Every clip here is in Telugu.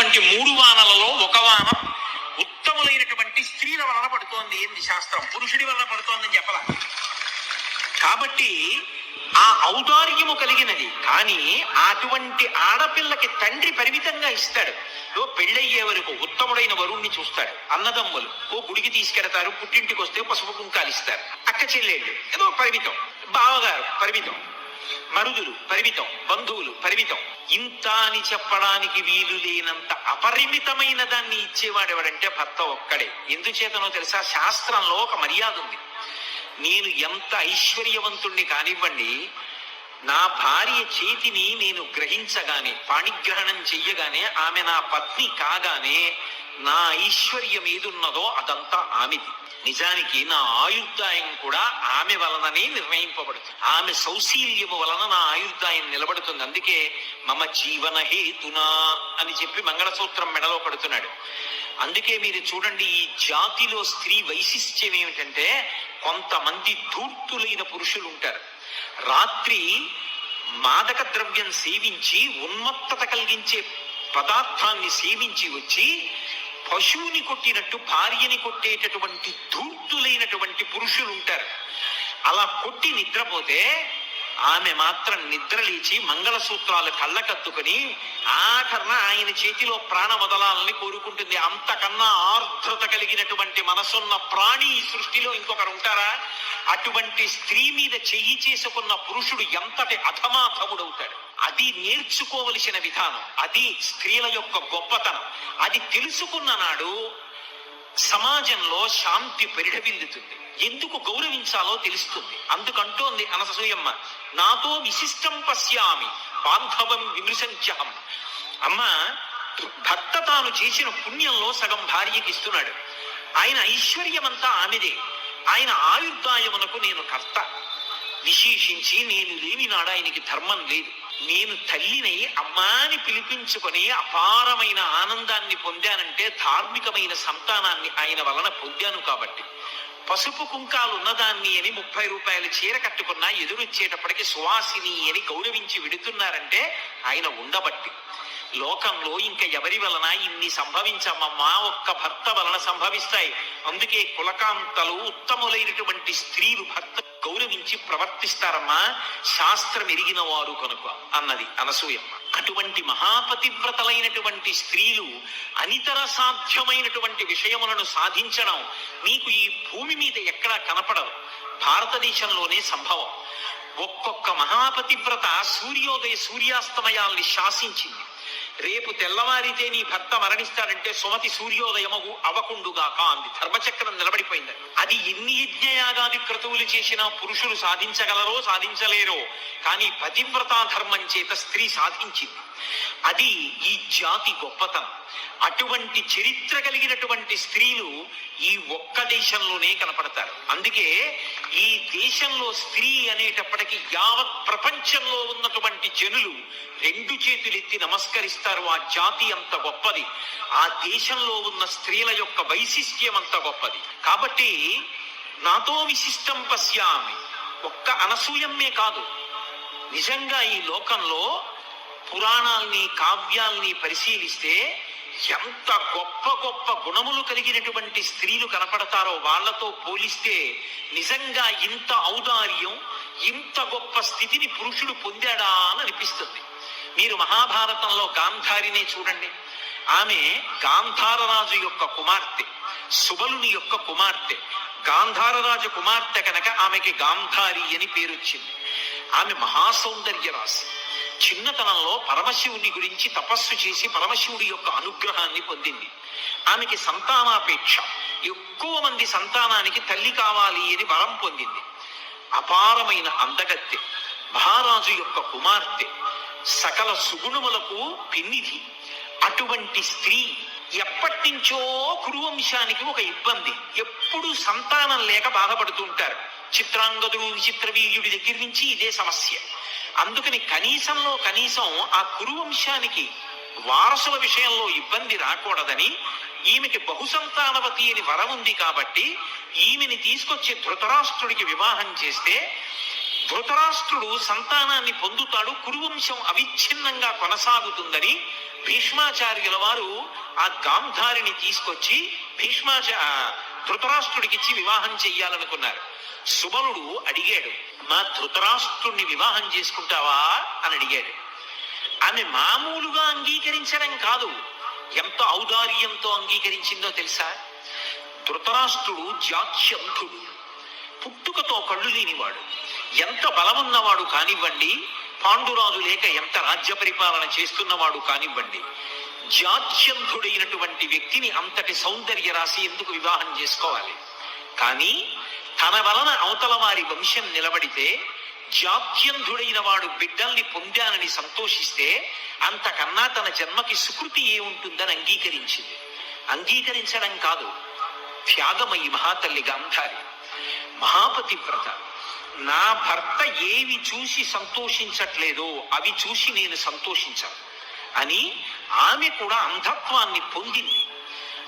పడినటువంటి 3 వానలలో ఒక వాన ఉత్తములైనటువంటి స్త్రీల వలన పడుతోంది. ఏంది శాస్త్రం పురుషుడి వలన పడుతోందని చెప్పలా. కాబట్టి ఆ ఔదార్యము కలిగినది. కానీ అటువంటి ఆడపిల్లకి తండ్రి పరిమితంగా ఇస్తాడు. పెళ్ళయ్యే వరకు ఉత్తముడైన వరుణ్ణి చూస్తాడు. అన్నదమ్ములు గుడికి తీసుకెడతారు, పుట్టింటికి వస్తే పసుపు కుంకాలు ఇస్తారు. అక్క చెల్లెళ్ళు ఏదో పరిమితం, బావగారు పరిమితం, మరుదులు పరిమితం, బంధువులు పరిమితం. ఇంత అని చెప్పడానికి వీలు లేనంత అపరిమితమైన దాన్ని ఇచ్చేవాడు ఎవడంటే భర్త ఒక్కడే. ఎందుచేతనో తెలుసా? శాస్త్రంలో ఒక మర్యాద ఉంది. నేను ఎంత ఐశ్వర్యవంతుణ్ణి కానివ్వండి, నా భార్య చేతిని నేను గ్రహించగానే, పాణిగ్రహణం చెయ్యగానే, ఆమె నా పత్ని కాగానే నా ఐశ్వర్యం ఏదున్నదో అదంతా ఆమెది. నిజానికి నా ఆయుర్దాయం కూడా ఆమె వలననే నిర్ణయింపబడుతుంది. ఆమె సౌశీల్యము వలన నా ఆయుర్దాయం నిలబడుతుంది. అందుకే మమ జీవన హేతునా అని చెప్పి మంగళసూత్రం మెడలో పడుతున్నాడు. అందుకే మీరు చూడండి, ఈ జాతిలో స్త్రీ వైశిష్ట్యం ఏమిటంటే, కొంతమంది ధూర్తులైన పురుషులు ఉంటారు. రాత్రి మాదక ద్రవ్యం సేవించి ఉన్మత్తత కలిగించే పదార్థాన్ని సేవించి వచ్చి పశువుని కొట్టినట్టు భార్యని కొట్టేటటువంటి ధూర్తులైనటువంటి పురుషులు ఉంటారు. అలా కొట్టి నిద్రపోతే ఆమె మాత్రం నిద్రలేచి మంగళసూత్రాలు కళ్ళకత్తుకుని ఆఖరణ ఆయన చేతిలో ప్రాణ వదలాలని కోరుకుంటుంది. అంతకన్నా ఆర్ద్రత కలిగినటువంటి మనసున్న ప్రాణి ఈ సృష్టిలో ఇంకొకరు ఉంటారా? అటువంటి స్త్రీ మీద చెయ్యి చేసుకున్న పురుషుడు ఎంతటి అధమాధముడవుతాడు. అది నేర్చుకోవలసిన విధానం. అది స్త్రీల యొక్క గొప్పతనం. అది తెలుసుకున్న నాడు సమాజంలో శాంతి పరిఢవిల్లుతుంది. ఎందుకు గౌరవించాలో తెలుస్తుంది. అందుకంటోంది అనసూయమ్మ, నాతో విశిష్టం పశ్యామి బాంధవం విమృశంచహం. అమ్మ, భర్త తాను చేసిన పుణ్యంలో సగం భార్యకి ఇస్తున్నాడు. ఆయన ఐశ్వర్యమంతా ఆమెదే. ఆయన ఆయుర్దాయమునకు నేను కర్త. విశేషించి నేను లేని నాడు ఆయనకి ధర్మం లేదు. నేను తల్లినై అమ్మాని పిలిపించుకొని అపారమైన ఆనందాన్ని పొందానంటే ధార్మికమైన సంతానాన్ని ఆయన వలన పొందాను. కాబట్టి పసుపు కుంకాలు ఉన్నదాన్ని అని 30 రూపాయల చీర కట్టుకున్నా ఎదురొచ్చేటప్పటికి సువాసిని అని గౌరవించి విడుతున్నారంటే ఆయన ఉండబట్టి. లోకంలో ఇంకా ఎవరి వలన ఇన్ని సంభవించమ్మా, ఒక్క భర్త వలన సంభవిస్తాయి. అందుకే కులకాంతలు ఉత్తములైనటువంటి స్త్రీలు భర్త గౌరవించి ప్రవర్తిస్తారమ్మా, శాస్త్రం ఎరిగిన వారు కనుక అన్నది అనసూయమ్మ. అటువంటి మహాపతివ్రతలైనటువంటి స్త్రీలు అనితర సాధ్యమైనటువంటి విషయములను సాధించడం మీకు ఈ భూమి మీద ఎక్కడా కనపడదు. భారతదేశంలోనే సంభవం. ఒక్కొక్క మహాపతివ్రత సూర్యాస్తమయాల్ని శాసించింది. రేపు తెల్లవారితే నీ భర్త మరణిస్తాడంటే సుమతి సూర్యోదయమగు అవకుండుగాక అంది. ధర్మచక్రం నిలబడిపోయింది. అది ఎన్ని యజ్ఞయాగాది క్రతువులు చేసినా పురుషులు సాధించగలరో సాధించలేరో, కానీ పతివ్రతా ధర్మం చేత స్త్రీ సాధించింది. అది ఈ జాతి గొప్పతనం. అటువంటి చరిత్ర కలిగినటువంటి స్త్రీలు ఈ ఒక్క దేశంలోనే కనపడతారు. అందుకే ఈ దేశంలో స్త్రీ అనేటప్పటికీ యావత్ ప్రపంచంలో ఉన్నటువంటి జనులు 2 చేతులెత్తి నమస్కరిస్తారు. ఆ జాతి అంత గొప్పది. ఆ దేశంలో ఉన్న స్త్రీల యొక్క వైశిష్ట్యం అంత గొప్పది. కాబట్టి నాతో విశిష్టం పశ్యామి ఒక్క అనసూయమ్మే కాదు, నిజంగా ఈ లోకంలో పురాణాల్ని కావ్యాల్ని పరిశీలిస్తే ఎంత గొప్ప గొప్ప గుణములు కలిగినటువంటి స్త్రీలు కనపడతారో వాళ్లతో పోలిస్తే నిజంగా ఇంత ఔదార్యం, ఇంత గొప్ప స్థితిని పురుషుడు పొందాడా అని అనిపిస్తుంది. మీరు మహాభారతంలో గాంధారినే చూడండి. ఆమె గాంధారరాజు యొక్క కుమార్తె, సుబలుని యొక్క కుమార్తె. గాంధారరాజు కుమార్తె కనుక ఆమెకి గాంధారి అని పేరొచ్చింది. ఆమె మహాసౌందర్య రాశి. చిన్నతనంలో పరమశివుని గురించి తపస్సు చేసి పరమశివుడి యొక్క అనుగ్రహాన్ని పొందింది. ఆమెకి సంతానాపేక్ష, ఎక్కువ మంది సంతానానికి తల్లి కావాలి అని వరం పొందింది. అపారమైన అందగత్తె, మహారాజు యొక్క కుమార్తె, సకల సుగుణములకు పెన్నిధి. అటువంటి స్త్రీ ఎప్పటి నుంచో కురువంశానికి ఒక ఇబ్బంది. ఎప్పుడు సంతానం లేక బాధపడుతూ ఉంటారు. చిత్రాంగదుడు విచిత్రవీర్యుడి దగ్గర నుంచి ఇదే సమస్య. అందుకని కనీసంలో కనీసం ఆ కురువంశానికి వారసుల విషయంలో ఇబ్బంది రాకూడదని ఈమెకి బహుసంతానవతి అని వరం ఉంది. కాబట్టి ఈమెని తీసుకొచ్చి ధృతరాష్ట్రుడికి వివాహం చేస్తే ధృతరాష్ట్రుడు సంతానాన్ని పొందుతాడు, కురువంశం అవిచ్ఛిన్నంగా కొనసాగుతుందని భీష్మాచార్యుల వారు ఆ గాంధారిని తీసుకొచ్చి ధృతరాష్ట్రుడికిచ్చి వివాహం చెయ్యాలనుకున్నారు. సుబలుడు అడిగాడు, మా ధృతరాష్ట్రుణ్ణి వివాహం చేసుకుంటావా అని అడిగాడు. ఆమె మామూలుగా అంగీకరించడం కాదు, ఎంత ఔదార్యంతో అంగీకరించిందో తెలుసా? ధృతరాష్ట్రుడు జాత్యంధుడు, పుట్టుకతో కళ్ళు లేనివాడు, ఎంత బలమున్నవాడు కానివ్వండి, పాండురాజు లేక ఎంత రాజ్య పరిపాలన చేస్తున్నవాడు కానివ్వండి, జాత్యంధుడైనటువంటి వ్యక్తిని అంతటి సౌందర్య రాశి ఎందుకు వివాహం చేసుకోవాలి? కానీ తన వలన అవతల వారి వంశం నిలబడితే, జాత్యంధుడైన వాడు బిడ్డల్ని పొందానని సంతోషిస్తే అంతకన్నా తన జన్మకి సుకృతి ఏముంటుందని అంగీకరించింది. అంగీకరించడం కాదు, త్యాగమయి మహాతల్లి గాంధారి, మహాపతివ్రత. నా భర్త ఏవి చూసి సంతోషించట్లేదో అవి చూసి నేను సంతోషించాను అని ఆమె కూడా అంధత్వాన్ని పొందింది.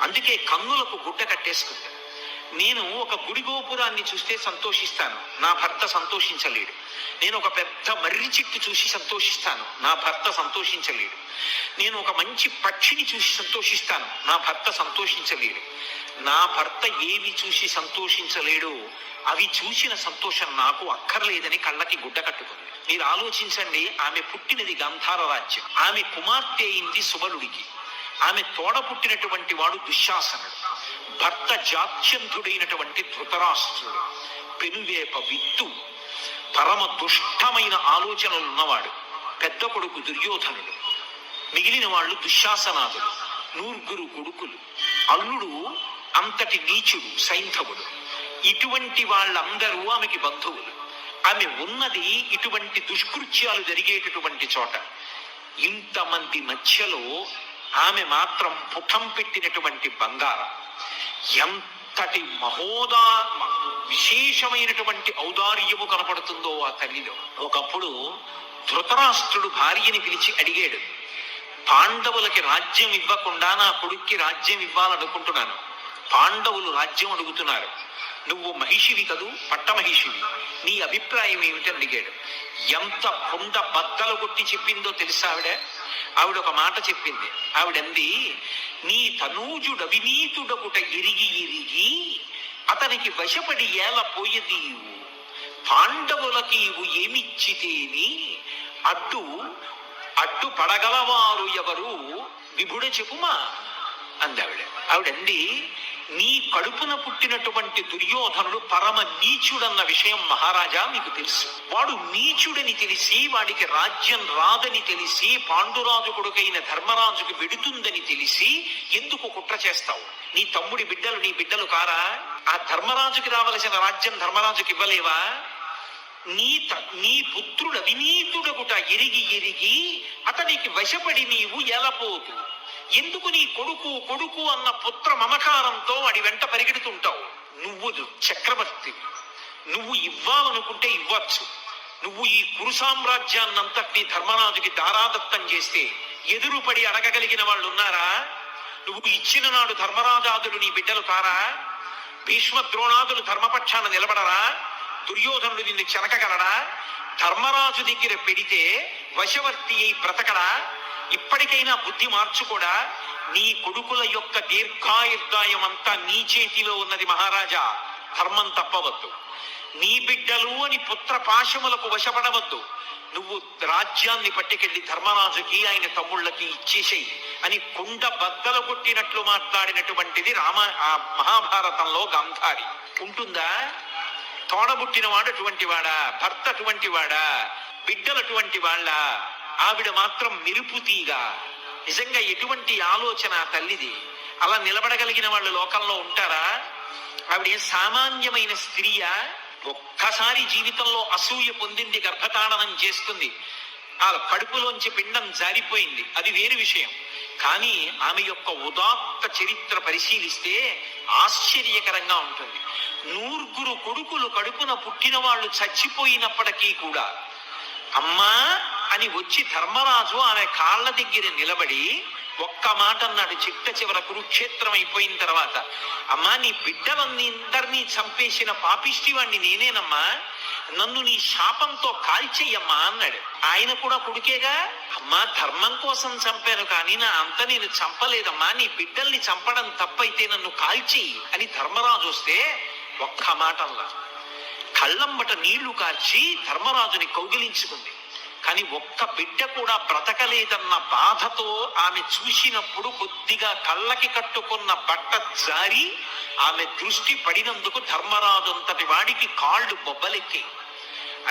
అందుకే కన్నులకు గుడ్డ కట్టేసుకుంది. నేను ఒక గుడి గోపురాన్ని చూస్తే సంతోషిస్తాను, నా భర్త సంతోషించలేడు. నేను ఒక పెద్ద మర్రి చెట్టు చూసి సంతోషిస్తాను, నా భర్త సంతోషించలేడు. నేను ఒక మంచి పక్షిని చూసి సంతోషిస్తాను, నా భర్త సంతోషించలేడు. నా భర్త ఏవి చూసి సంతోషించలేడో అవి చూసిన సంతోషం నాకు అక్కర్లేదని కళ్ళకి గుడ్డ కట్టుకుంది. మీరు ఆలోచించండి, ఆమె పుట్టినది గాంధార రాజ్యం, ఆమె కుమార్తె అయింది సుబలుడికి, ఆమె తోడ పుట్టినటువంటి వాడు దుశ్శాసనుడు, భర్త జాత్యంధుడైనటువంటి ధృతరాష్ట్రుడు, పెనువేప విత్తు, పరమ దుష్టమైన ఆలోచనలు ఉన్నవాడు, పెద్ద కొడుకు దుర్యోధనుడు, మిగిలిన వాళ్ళు దుశ్శాసనాదులు, 9 కొడుకులు, అల్లుడు అంతటి నీచుడు సైంధవుడు. ఇటువంటి వాళ్ళందరూ ఆమెకి బంధువులు. ఆమె ఉన్నది ఇటువంటి దుష్కృత్యాలు జరిగేటటువంటి చోట. ఇంతమంది మధ్యలో ఆమె మాత్రం పుటం పెట్టినటువంటి బంగారం. ఎంతటి విశేషమైనటువంటి ఔదార్యము కనపడుతుందో ఆ తల్లిలో. ఒకప్పుడు ధృతరాష్ట్రుడు భార్యని పిలిచి అడిగాడు, పాండవులకి రాజ్యం ఇవ్వకుండా నా కొడుక్కి రాజ్యం ఇవ్వాలనుకుంటున్నాను, పాండవులు రాజ్యం అడుగుతున్నారు, నువ్వు మహిషివి కదూ, పట్టమహిషివి, నీ అభిప్రాయం ఏమిటని అడిగాడు. ఎంత కొండ బద్దలు కొట్టి చెప్పిందో తెలుసా ఆవిడ ఒక మాట చెప్పింది. ఆవిడంది, నీ తనూజుడు అవినీతుడకుట ఎరిగి ఎరిగి అతనికి వశపడి ఏలపోయేదీవు, పాండవులకి ఇవు ఏమిచ్చితేని అడ్డు పడగలవారు ఎవరు విభుడ చెప్పుమా అందావిడ. ఆవిడంది, నీ కడుపున పుట్టినటువంటి దుర్యోధనుడు పరమ నీచుడన్న విషయం మహారాజా మీకు తెలుసు. వాడు నీచుడని తెలిసి, వాడికి రాజ్యం రాదని తెలిసి, పాండురాజు కొడుకైన ధర్మరాజుకి వెడుతుందని తెలిసి ఎందుకు కుట్ర చేస్తావు? నీ తమ్ముడి బిడ్డలు నీ బిడ్డలు కారా? ఆ ధర్మరాజుకి రావలసిన రాజ్యం ధర్మరాజుకి ఇవ్వలేవా? నీ పుత్రుడు అవినీతుడగుట ఎరిగి ఎరిగి అతనికి వశపడి నీవు ఎలపోతు. ఎందుకు నీ కొడుకు కొడుకు అన్న పుత్ర మమకారంతో వాడి వెంట పరిగెడుతుంటావు? నువ్వు చక్రవర్తి, నువ్వు ఇవ్వాలనుకుంటే ఇవ్వచ్చు. నువ్వు ఈ కురు సామ్రాజ్యాన్నంతటినీ ధర్మరాజుకి దారాదత్తం చేస్తే ఎదురుపడి అడగగలిగిన వాళ్ళు ఉన్నారా? నువ్వు ఇచ్చిన నాడు ధర్మరాజాదులు నీ బిడ్డలు కారా? భీష్మ ద్రోణాదులు ధర్మపక్షాన నిలబడరా? దుర్యోధనుడు నిన్ను చెనకగలడా? ధర్మరాజు దగ్గర పెడితే వశవర్తి అయి బ్రతకడా? ఇప్పటికైనా బుద్ధి మార్చుకోడా? నీ కొడుకుల యొక్క దీర్ఘాయుర్దాయం అంతా నీ చేతిలో ఉన్నది మహారాజా, ధర్మం తప్పవద్దు. నీ బిడ్డలు అని పుత్ర పాశములకు వశపడవద్దు. నువ్వు రాజ్యాన్ని పట్టుకెళ్లి ధర్మరాజుకి ఆయన తమ్ముళ్ళకి ఇచ్చేసేయి అని కుండ బద్దలు కొట్టినట్లు మాట్లాడినటువంటిది మహాభారతంలో గాంధారి. ఉంటుందా? తోడబుట్టినవాడు అటువంటి వాడా? భర్త అటువంటి వాడా? బిడ్డలు అటువంటి వాళ్ళ? ఆవిడ మాత్రం మెరుపుతీగా. నిజంగా ఎటువంటి ఆలోచన తల్లిది! అలా నిలబడగలిగిన వాళ్ళు లోకంలో ఉంటారా? ఆవిడ సామాన్యమైన స్త్రీయా? ఒక్కసారి జీవితంలో అసూయ పొందింది, గర్భతాడనం చేసుకుంది, ఆ కడుపులోంచి పిండం జారిపోయింది, అది వేరు విషయం. కానీ ఆమె యొక్క ఉదాత్త చరిత్ర పరిశీలిస్తే ఆశ్చర్యకరంగా ఉంటుంది. 9 కొడుకులు కడుపున పుట్టిన వాళ్ళు చచ్చిపోయినప్పటికీ కూడా అమ్మా అని వచ్చి ధర్మరాజు ఆమె కాళ్ళ దగ్గర నిలబడి ఒక్క మాట అన్నాడు చిట్ట చివర కురుక్షేత్రం అయిపోయిన తర్వాత, అమ్మా నీ బిడ్డలందరినీ చంపేసిన పాపిష్టివాణ్ణి నేనేనమ్మా, నన్ను నీ శాపంతో కాల్చేయమ్మా అన్నాడు. ఆయన కూడా కొడుకేగా, అమ్మా ధర్మం కోసం చంపాను కానీ నా అంత నేను చంపలేదమ్మా, నీ బిడ్డల్ని చంపడం తప్పైతే నన్ను కాల్చేయి అని ధర్మరాజు వస్తే ఒక్క మాట అన్నా, కళ్ళంబట నీళ్లు కార్చి ధర్మరాజుని కౌగిలించుకుంది. కానీ ఒక్క బిడ్డ కూడా బ్రతకలేదన్న బాధతో ఆమె చూసినప్పుడు కొద్దిగా కళ్ళకి కట్టుకున్న బట్ట జారి ఆమె దృష్టి పడినందుకు ధర్మరాజు అంతటి వాడికి కాళ్ళు బొబ్బలెక్కి.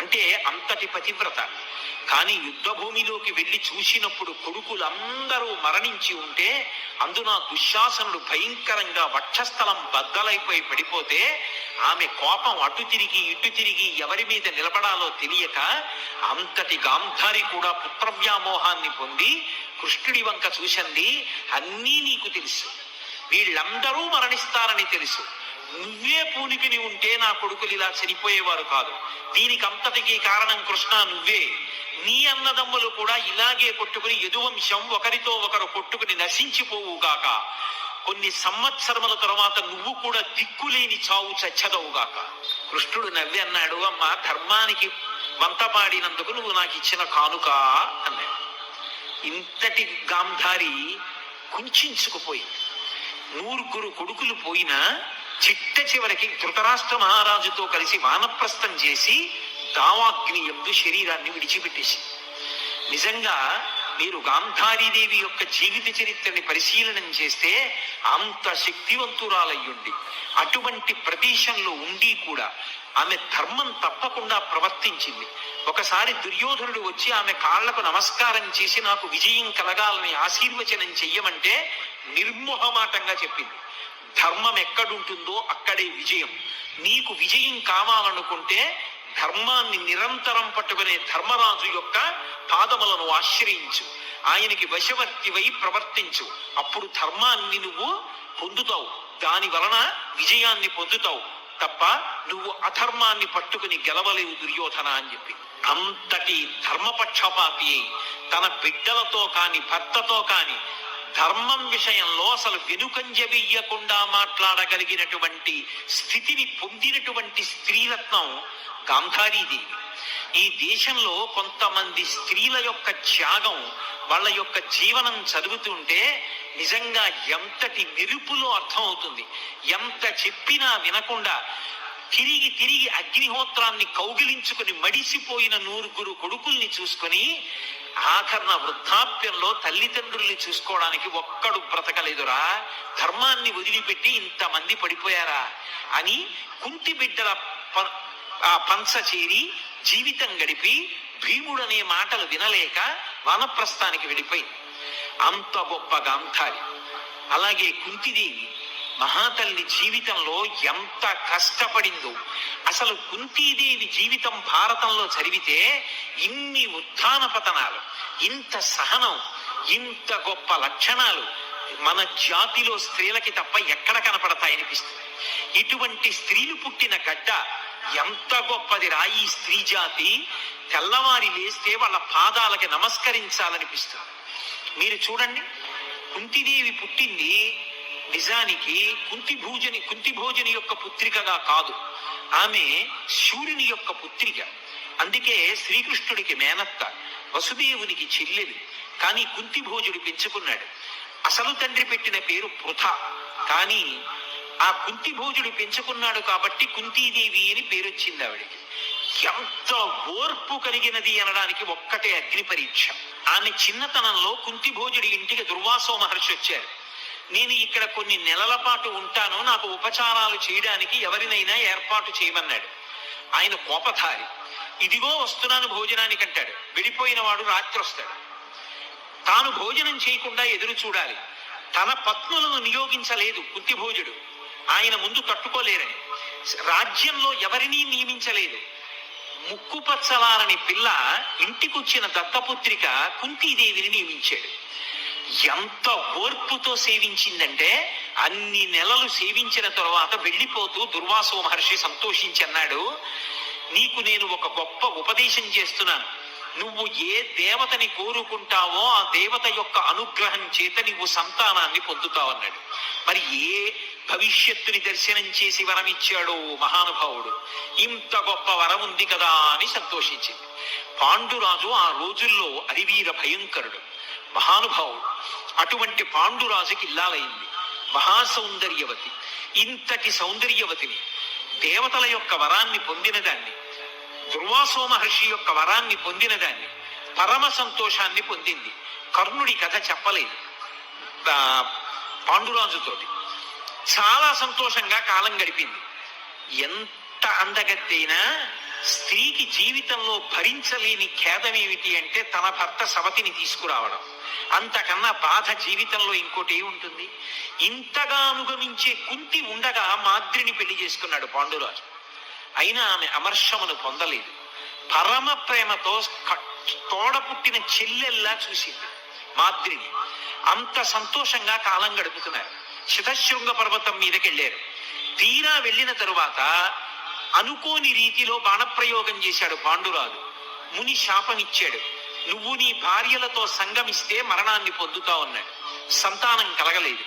అంటే అంతటి పతివ్రత. కానీ యుద్ధ భూమిలోకి వెళ్లి చూసినప్పుడు కొడుకులందరూ మరణించి ఉంటే అందున దుశ్శాసనుడు భయంకరంగా వక్షస్థలం బద్దలైపోయి పడిపోతే ఆమె కోపం అటు తిరిగి ఇటు తిరిగి ఎవరి మీద నిలబడాలో తెలియక అంతటి గాంధారి కూడా పుత్రవ్యామోహాన్ని పొంది కృష్ణుడి వంక చూసింది. అన్నీ నీకు తెలుసు, వీళ్ళందరూ మరణిస్తారని తెలుసు, నువ్వే పూనికిని ఉంటే నా కొడుకులు ఇలా చనిపోయేవారు కాదు, దీనికి అంతటికీ కారణం కృష్ణ నువ్వే, నీ అన్నదమ్ములు కూడా ఇలాగే కొట్టుకుని యదువంశం ఒకరితో ఒకరు కొట్టుకుని నశించిపోవుగాక, కొన్ని సంవత్సరముల తర్వాత నువ్వు కూడా దిక్కులేని చావు చచ్చదవుగాక. కృష్ణుడు నవ్వి అన్నాడు, అమ్మ ధర్మానికి వంత పాడినందుకు నువ్వు నాకు ఇచ్చిన కానుక అన్నాడు. ఇంతటి గాంధారి కుంచుకుపోయింది. 9 కొడుకులు పోయినా చిట్ట చివరికి ధృతరాష్ట్ర మహారాజుతో కలిసి వానప్రస్థం చేసి దావాగ్ని యందు శరీరాన్ని విడిచిపెట్టేసి. నిజంగా మీరు గాంధారీదేవి యొక్క జీవిత చరిత్రని పరిశీలనం చేస్తే అంత శక్తివంతురాలయ్యుండి అటువంటి ప్రదేశంలో ఉండి కూడా ఆమె ధర్మం తప్పకుండా ప్రవర్తించింది. ఒకసారి దుర్యోధనుడు వచ్చి ఆమె కాళ్లకు నమస్కారం చేసి నాకు విజయం కలగాలని ఆశీర్వచనం చెయ్యమంటే నిర్మోహమాటంగా చెప్పింది, ధర్మం ఎక్కడుంటుందో అక్కడే విజయం, నీకు విజయం కావాలనుకుంటే ధర్మాన్ని నిరంతరం పట్టుకునే ధర్మరాజు యొక్క పాదములను ఆశ్రయించు, ఆయనకి వశవర్తివై ప్రవర్తించు, అప్పుడు ధర్మాన్ని నువ్వు పొందుతావు, దాని వలన విజయాన్ని పొందుతావు తప్ప నువ్వు అధర్మాన్ని పట్టుకుని గెలవలేవు దుర్యోధన అని చెప్పి. అంతటి ధర్మపక్షపాతి అయి తన బిడ్డలతో కాని భర్తతో కాని ధర్మం విషయంలో అసలు వెనుకంజ వెయ్యకుండా మాట్లాడగలిగినటువంటి స్థితిని పొందినటువంటి స్త్రీరత్నం గాంధారీదేవి. ఈ దేశంలో కొంతమంది స్త్రీల యొక్క త్యాగం, వాళ్ళ యొక్క జీవనం చదువుతుంటే నిజంగా ఎంతటి మెరుపులో అర్థం అవుతుంది. ఎంత చెప్పినా వినకుండా తిరిగి తిరిగి అగ్నిహోత్రాన్ని కౌగిలించుకుని మడిసిపోయిన 9 కొడుకుల్ని చూసుకొని ఆఖరణ వృద్ధాప్యంలో తల్లిదండ్రుల్ని చూసుకోవడానికి ఒక్కడు బ్రతకలేదురా, ధర్మాన్ని వదిలిపెట్టి ఇంతమంది పడిపోయారా అని కుంతి బిడ్డల పంచ చేరి జీవితం గడిపి భీముడనే మాటలు వినలేక వానప్రస్థానికి వెళ్ళిపోయింది. అంత గొప్ప గాంధారి. అలాగే కుంతిదేవి మహాతల్లి జీవితంలో ఎంత కష్టపడిందో. అసలు కుంతీదేవి జీవితం భారతంలో చదివితే ఇన్ని ఉత్థాన పతనాలు, ఇంత సహనం, ఇంత గొప్ప లక్షణాలు మన జాతిలో స్త్రీలకి తప్ప ఎక్కడ కనపడతాయనిపిస్తుంది. ఇటువంటి స్త్రీలు పుట్టిన గడ్డ ఎంత గొప్పదిరా ఈ స్త్రీ జాతి. తెల్లవారి లేస్తే వాళ్ళ పాదాలకి నమస్కరించాలనిపిస్తుంది. మీరు చూడండి, కుంతిదేవి పుట్టింది నిజానికి కుంతిభోజని యొక్క పుత్రికగా కాదు, ఆమె శూరుని యొక్క పుత్రిక. అందుకే శ్రీకృష్ణుడికి మేనత్త, వసుదేవునికి చెల్లెలు. కానీ కుంతిభోజుడు పెంచుకున్నాడు. అసలు తండ్రి పెట్టిన పేరు పృథ, కానీ ఆ కుంతిభోజుడు పెంచుకున్నాడు కాబట్టి కుంతీదేవి అని పేరొచ్చింది ఆవిడికి. ఎంత ఓర్పు కలిగినది అనడానికి ఒక్కటే అగ్ని పరీక్ష. ఆమె చిన్నతనంలో కుంతిభోజుడి ఇంటికి దుర్వాసో మహర్షి వచ్చారు. నేను ఇక్కడ కొన్ని నెలల పాటు ఉంటాను, నాకు ఉపచారాలు చేయడానికి ఎవరినైనా ఏర్పాటు చేయమన్నాడు. ఆయన కోపధారి. ఇదిగో వస్తున్నాను భోజనానికి అంటాడు. వెళ్ళిపోయిన వాడు రాత్రి వస్తాడు. తాను భోజనం చేయకుండా ఎదురు చూడాలి. తన పత్నులను నియోగించలేదు కుంతిభోజుడు, ఆయన ముందు తట్టుకోలేరని. రాజ్యంలో ఎవరినీ నియమించలేదు. ముక్కుపచ్చలారని పిల్ల ఇంటికొచ్చిన దత్తపుత్రిక కుంతీదేవిని నియమించాడు. ఎంత ఓర్పుతో సేవించిందంటే అన్ని నెలలు సేవించిన తరువాత వెళ్ళిపోతూ దుర్వాసో మహర్షి సంతోషించి అన్నాడు, నీకు నేను ఒక గొప్ప ఉపదేశం చేస్తున్నాను. నువ్వు ఏ దేవతని కోరుకుంటావో ఆ దేవత యొక్క అనుగ్రహం చేత నువ్వు సంతానాన్ని పొందుతావు అన్నాడు. మరి ఏ భవిష్యత్తుని దర్శనం చేసి వరం ఇచ్చాడో మహానుభావుడు. ఇంత గొప్ప వరం ఉంది కదా అని సంతోషించింది. పాండురాజు ఆ రోజుల్లో అరివీర భయంకరుడు, మహానుభావుడు. అటువంటి పాండురాజుకి ఇల్లాలైంది మహాసౌందర్యవతి. ఇంతటి సౌందర్యవతిని, దేవతల యొక్క వరాన్ని పొందిన దాన్ని, దుర్వాసో మహర్షి యొక్క వరాన్ని పొందిన దాన్ని, పరమ సంతోషాన్ని పొందింది. కర్ణుడి కథ చెప్పలేదు పాండురాజుతోటి. చాలా సంతోషంగా కాలం గడిపింది. ఎంత అందగత్తైనా స్త్రీకి జీవితంలో భరించలేని ఖేదమేమిటి అంటే తన భర్త సవతిని తీసుకురావడం. అంతకన్నా బాధ జీవితంలో ఇంకోటి ఏముంటుంది? ఇంతగా అనుగమించే కుంతి ఉండగా మాద్రిని పెళ్లి చేసుకున్నాడు పాండురాజు. అయినా ఆమె అమర్షమును పొందలేదు. పరమ ప్రేమతో తోడ పుట్టిన చెల్లెల్లా చూసింది మాద్రిని. అంత సంతోషంగా కాలం గడుపుతున్నారు. శతశృంగ పర్వతం మీదకి వెళ్ళారు. తీరా వెళ్ళిన తరువాత అనుకోని రీతిలో బాణప్రయోగం చేశాడు పాండురాజు. ముని శాపం ఇచ్చాడు, నువ్వు నీ భార్యలతో సంగమిస్తే మరణాన్ని పొందుతావు అన్నాడు. సంతానం కలగలేదు.